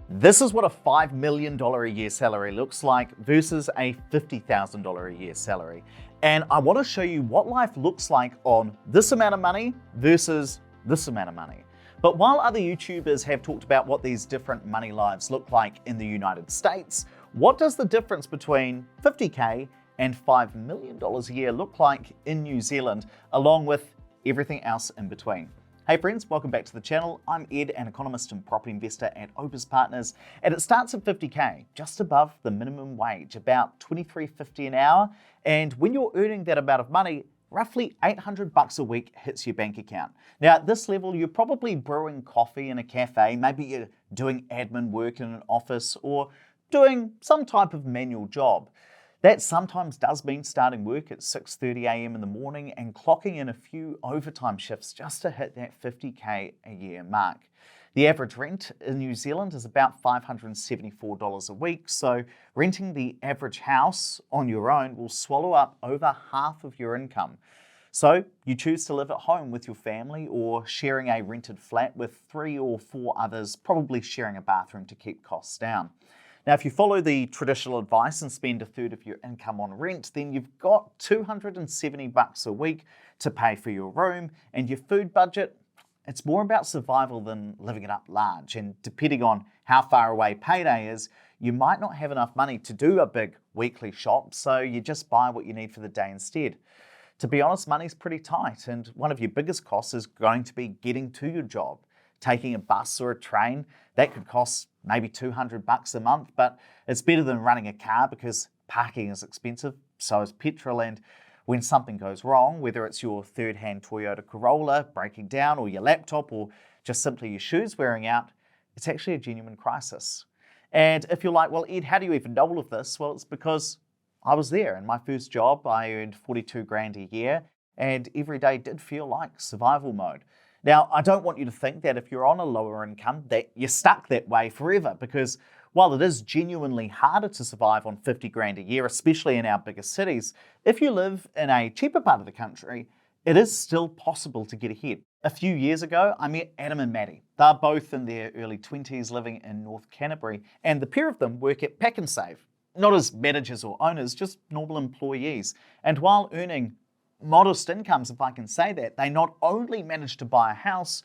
This is what a $5 million a year salary looks like versus a $50,000 a year salary. And I want to show you what life looks like on this amount of money versus this amount of money. But while other YouTubers have talked about what these different money lives look like in the United States, what does the difference between 50K and $5 million a year look like in New Zealand, along with everything else in between? Hey friends, welcome back to the channel. I'm Ed, an economist and property investor at Opes Partners, and it starts at 50K, just above the minimum wage, about $23.50 an hour. And when you're earning that amount of money, roughly $800 a week hits your bank account. Now at this level, you're probably brewing coffee in a cafe, maybe you're doing admin work in an office, or doing some type of manual job. That sometimes does mean starting work at 6:30 a.m. in the morning and clocking in a few overtime shifts just to hit that 50K a year mark. The average rent in New Zealand is about $574 a week, so renting the average house on your own will swallow up over half of your income. So you choose to live at home with your family or sharing a rented flat with 3 or 4 others, probably sharing a bathroom to keep costs down. Now, if you follow the traditional advice and spend a third of your income on rent, then you've got $270 a week to pay for your room, and your food budget, it's more about survival than living it up large. And depending on how far away payday is, you might not have enough money to do a big weekly shop, so you just buy what you need for the day instead. To be honest, money's pretty tight, and one of your biggest costs is going to be getting to your job. Taking a bus or a train, that could cost maybe $200 a month, but it's better than running a car because parking is expensive, so is petrol, and when something goes wrong, whether it's your third-hand Toyota Corolla breaking down or your laptop or just simply your shoes wearing out, it's actually a genuine crisis. And if you're like, well, Ed, how do you even know all of this? Well, it's because I was there. In my first job, I earned 42 grand a year, and every day did feel like survival mode. Now, I don't want you to think that if you're on a lower income that you're stuck that way forever, because while it is genuinely harder to survive on 50 grand a year, especially in our bigger cities, if you live in a cheaper part of the country, it is still possible to get ahead. A few years ago, I met Adam and Maddie. They're both in their early 20s living in North Canterbury, and the pair of them work at Pack and Save. Not as managers or owners, just normal employees. And while earning modest incomes, if I can say that, they not only managed to buy a house,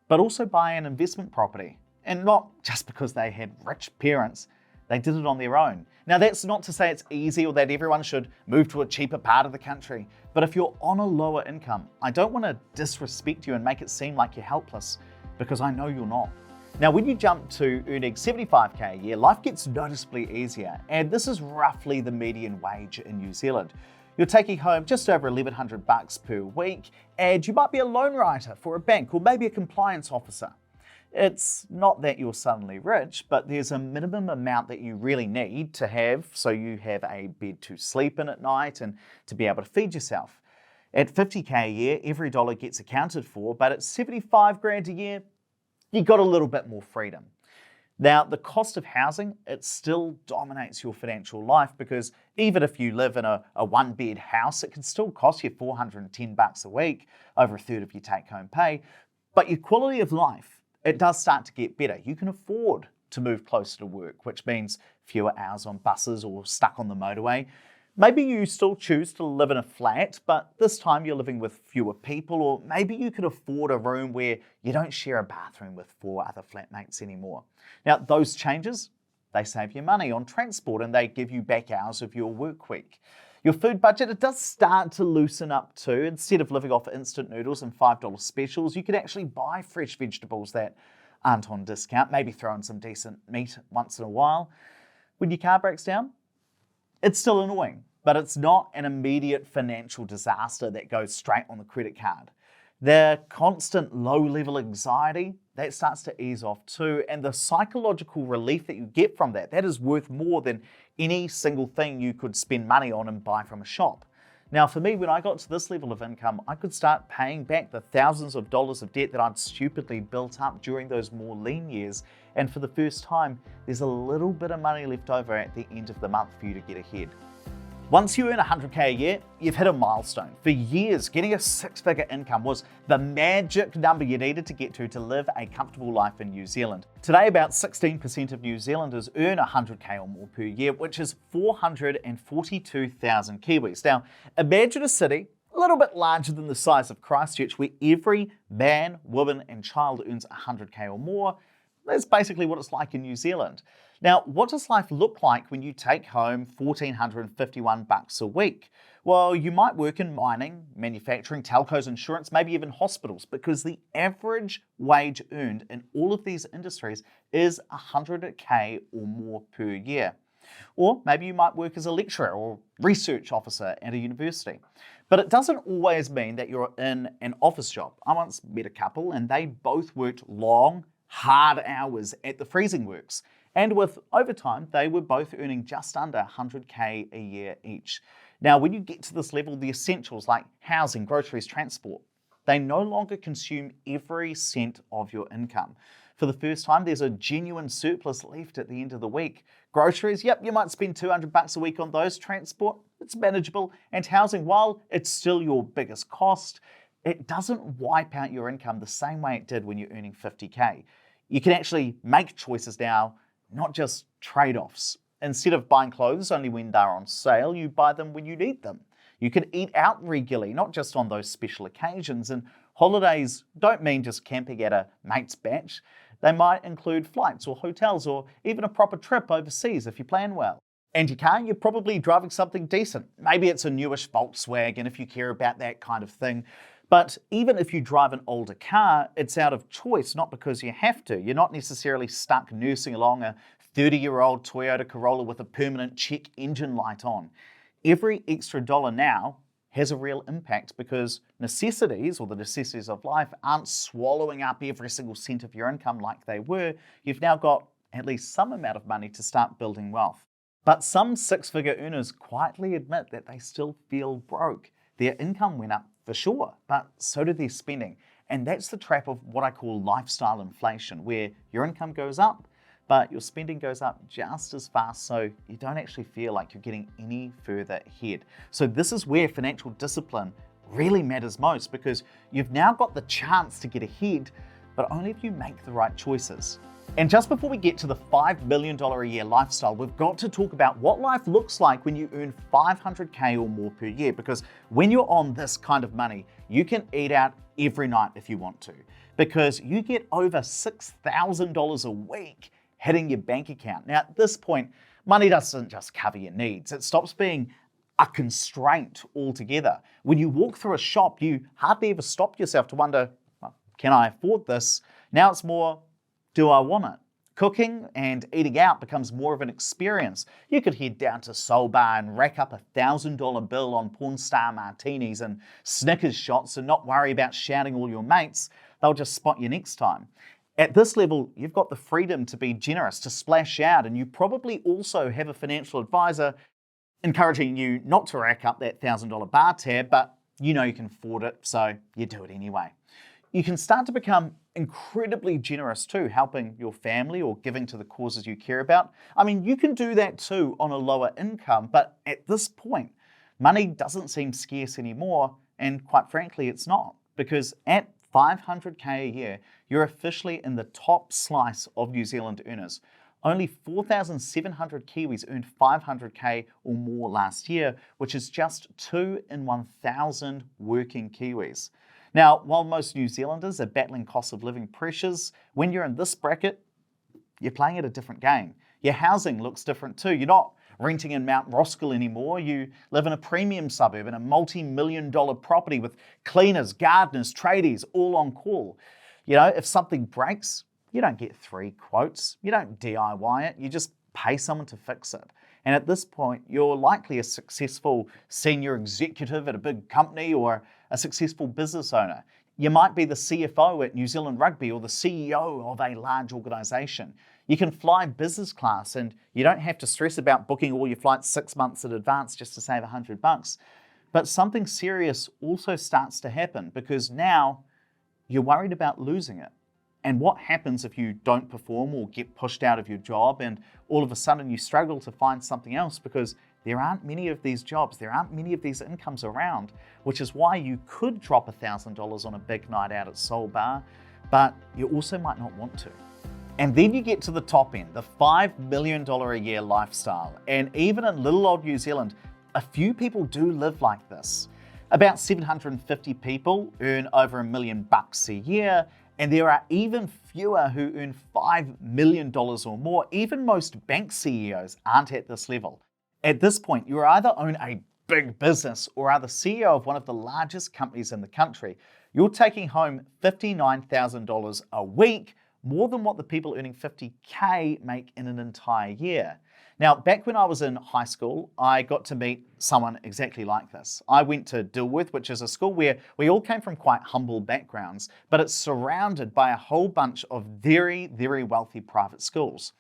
but also buy an investment property. And not just because they had rich parents, they did it on their own. Now that's not to say it's easy or that everyone should move to a cheaper part of the country, but if you're on a lower income, I don't want to disrespect you and make it seem like you're helpless, because I know you're not. Now when you jump to earning 75K a year, life gets noticeably easier, and this is roughly the median wage in New Zealand. You're taking home just over $1,100 per week, and you might be a loan writer for a bank or maybe a compliance officer. It's not that you're suddenly rich, but there's a minimum amount that you really need to have so you have a bed to sleep in at night and to be able to feed yourself. At 50K a year, every dollar gets accounted for, but at 75 grand a year, you got a little bit more freedom. Now, the cost of housing, it still dominates your financial life, because even if you live in a one-bed house, it can still cost you $410 a week, over a third of your take-home pay. But your quality of life, it does start to get better. You can afford to move closer to work, which means fewer hours on buses or stuck on the motorway. Maybe you still choose to live in a flat, but this time you're living with fewer people, or maybe you can afford a room where you don't share a bathroom with 4 other flatmates anymore. Now, those changes, they save you money on transport and they give you back hours of your work week. Your food budget, it does start to loosen up too. Instead of living off instant noodles and $5 specials, you can actually buy fresh vegetables that aren't on discount, maybe throw in some decent meat once in a while. When your car breaks down, it's still annoying, but it's not an immediate financial disaster that goes straight on the credit card. The constant low-level anxiety, that starts to ease off too, and the psychological relief that you get from that, that is worth more than any single thing you could spend money on and buy from a shop. Now for me, when I got to this level of income, I could start paying back the thousands of dollars of debt that I'd stupidly built up during those more lean years, and for the first time, there's a little bit of money left over at the end of the month for you to get ahead. Once you earn 100K a year, you've hit a milestone. For years, getting a six-figure income was the magic number you needed to get to live a comfortable life in New Zealand. Today, about 16% of New Zealanders earn 100K or more per year, which is 442,000 Kiwis. Now, imagine a city a little bit larger than the size of Christchurch, where every man, woman, and child earns 100K or more. That's basically what it's like in New Zealand. Now, what does life look like when you take home $1,451 a week? Well, you might work in mining, manufacturing, telcos, insurance, maybe even hospitals, because the average wage earned in all of these industries is 100K or more per year. Or maybe you might work as a lecturer or research officer at a university. But it doesn't always mean that you're in an office job. I once met a couple and they both worked long, hard hours at the freezing works. And with overtime, they were both earning just under 100K a year each. Now, when you get to this level, the essentials like housing, groceries, transport, they no longer consume every cent of your income. For the first time, there's a genuine surplus left at the end of the week. Groceries, yep, you might spend $200 a week on those. Transport, it's manageable. And housing, while it's still your biggest cost, it doesn't wipe out your income the same way it did when you're earning 50K. You can actually make choices now, not just trade-offs. Instead of buying clothes only when they're on sale, you buy them when you need them. You can eat out regularly, not just on those special occasions. And holidays don't mean just camping at a mate's batch. They might include flights or hotels or even a proper trip overseas if you plan well. And your car, you're probably driving something decent. Maybe it's a newish Volkswagen if you care about that kind of thing. But even if you drive an older car, it's out of choice, not because you have to. You're not necessarily stuck nursing along a 30-year-old Toyota Corolla with a permanent check engine light on. Every extra dollar now has a real impact because necessities, or the necessities of life, aren't swallowing up every single cent of your income like they were. You've now got at least some amount of money to start building wealth. But some six-figure earners quietly admit that they still feel broke. Their income went up for sure, but so did their spending. And that's the trap of what I call lifestyle inflation, where your income goes up, but your spending goes up just as fast, so you don't actually feel like you're getting any further ahead. So this is where financial discipline really matters most, because you've now got the chance to get ahead, but only if you make the right choices. And just before we get to the $5 million a year lifestyle, we've got to talk about what life looks like when you earn 500K or more per year. Because when you're on this kind of money, you can eat out every night if you want to, because you get over $6,000 a week hitting your bank account. Now, at this point, money doesn't just cover your needs. It stops being a constraint altogether. When you walk through a shop, you hardly ever stop yourself to wonder, well, can I afford this? Now it's more, do I want it? Cooking and eating out becomes more of an experience. You could head down to Soul Bar and rack up $1,000 bill on porn star martinis and Snickers shots and not worry about shouting all your mates. They'll just spot you next time. At this level, you've got the freedom to be generous, to splash out, and you probably also have a financial advisor encouraging you not to rack up that $1,000 bar tab, but you know you can afford it, so you do it anyway. You can start to become incredibly generous too, helping your family or giving to the causes you care about. I mean, you can do that too on a lower income, but at this point, money doesn't seem scarce anymore, and quite frankly, it's not, because at 500K a year, you're officially in the top slice of New Zealand earners. Only 4,700 Kiwis earned 500K or more last year, which is just 2 in 1,000 working Kiwis. Now, while most New Zealanders are battling cost of living pressures, when you're in this bracket, you're playing at a different game. Your housing looks different too. You're not renting in Mount Roskill anymore. You live in a premium suburb in a multi-million-dollar property with cleaners, gardeners, tradies, all on call. You know, if something breaks, you don't get 3 quotes. You don't DIY it. You just pay someone to fix it. And at this point, you're likely a successful senior executive at a big company or a successful business owner. You might be the CFO at New Zealand Rugby or the CEO of a large organization. You can fly business class and you don't have to stress about booking all your flights 6 months in advance just to save $100. But something serious also starts to happen, because now you're worried about losing it. And what happens if you don't perform or get pushed out of your job and all of a sudden you struggle to find something else because there aren't many of these jobs, there aren't many of these incomes around, which is why you could drop $1,000 on a big night out at Soul Bar, but you also might not want to. And then you get to the top end, the $5 million a year lifestyle. And even in little old New Zealand, a few people do live like this. About 750 people earn over $1 million a year, and there are even fewer who earn $5 million or more. Even most bank CEOs aren't at this level. At this point, you either own a big business or are the CEO of one of the largest companies in the country. You're taking home $59,000 a week, more than what the people earning $50K make in an entire year. Now, back when I was in high school, I got to meet someone exactly like this. I went to Dilworth, which is a school where we all came from quite humble backgrounds, but it's surrounded by a whole bunch of very, very wealthy private schools.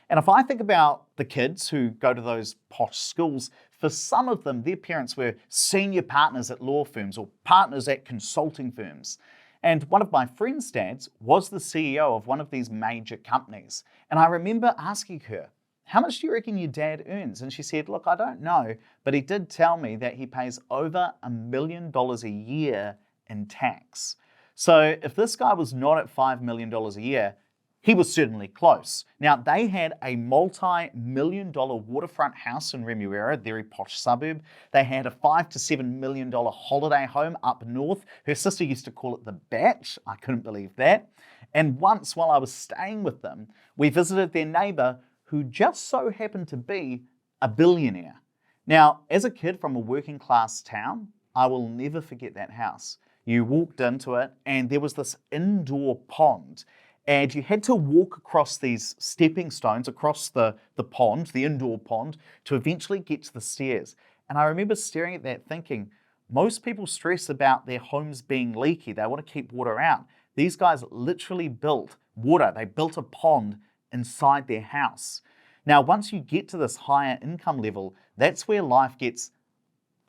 And if I think about the kids who go to those posh schools, for some of them, their parents were senior partners at law firms or partners at consulting firms. And one of my friend's dads was the CEO of one of these major companies. And I remember asking her, how much do you reckon your dad earns? And she said, look, I don't know, but he did tell me that he pays over $1 million a year in tax. So if this guy was not at $5 million a year, he was certainly close. Now, they had a multi-million-dollar waterfront house in Remuera, a very posh suburb. They had a $5 to $7 million holiday home up north. Her sister used to call it the Batch. I couldn't believe that. And once, while I was staying with them, we visited their neighbor who just so happened to be a billionaire. Now, as a kid from a working class town, I will never forget that house. You walked into it and there was this indoor pond, and you had to walk across these stepping stones across the pond, the indoor pond, to eventually get to the stairs. And I remember staring at that thinking, most people stress about their homes being leaky. They want to keep water out. These guys literally built water. They built a pond inside their house. Now, once you get to this higher income level, that's where life gets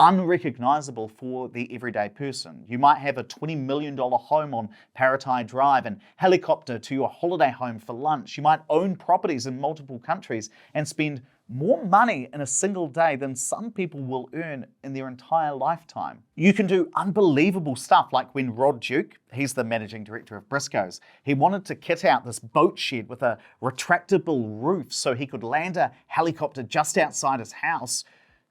unrecognizable for the everyday person. You might have a $20 million home on Paratai Drive and helicopter to your holiday home for lunch. You might own properties in multiple countries and spend more money in a single day than some people will earn in their entire lifetime. You can do unbelievable stuff like when Rod Duke, he's the managing director of Briscoe's, he wanted to kit out this boat shed with a retractable roof so he could land a helicopter just outside his house,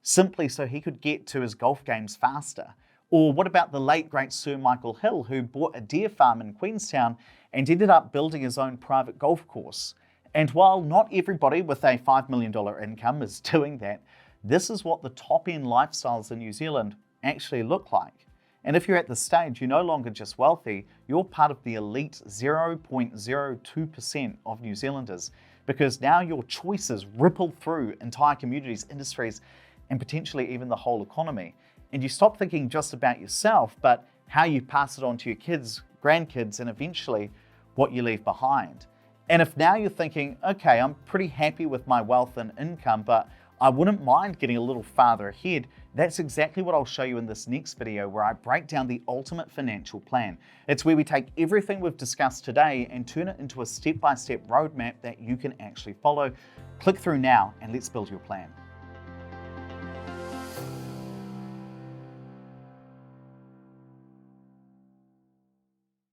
simply so he could get to his golf games faster. Or what about the late great Sir Michael Hill, who bought a deer farm in Queenstown and ended up building his own private golf course? And while not everybody with a $5 million income is doing that, this is what the top-end lifestyles in New Zealand actually look like. And if you're at the stage, you're no longer just wealthy, you're part of the elite 0.02% of New Zealanders, because now your choices ripple through entire communities, industries, and potentially even the whole economy. And you stop thinking just about yourself, but how you pass it on to your kids, grandkids, and eventually what you leave behind. And if now you're thinking, okay, I'm pretty happy with my wealth and income, but I wouldn't mind getting a little farther ahead, that's exactly what I'll show you in this next video, where I break down the ultimate financial plan. It's where we take everything we've discussed today and turn it into a step-by-step roadmap that you can actually follow. Click through now and let's build your plan.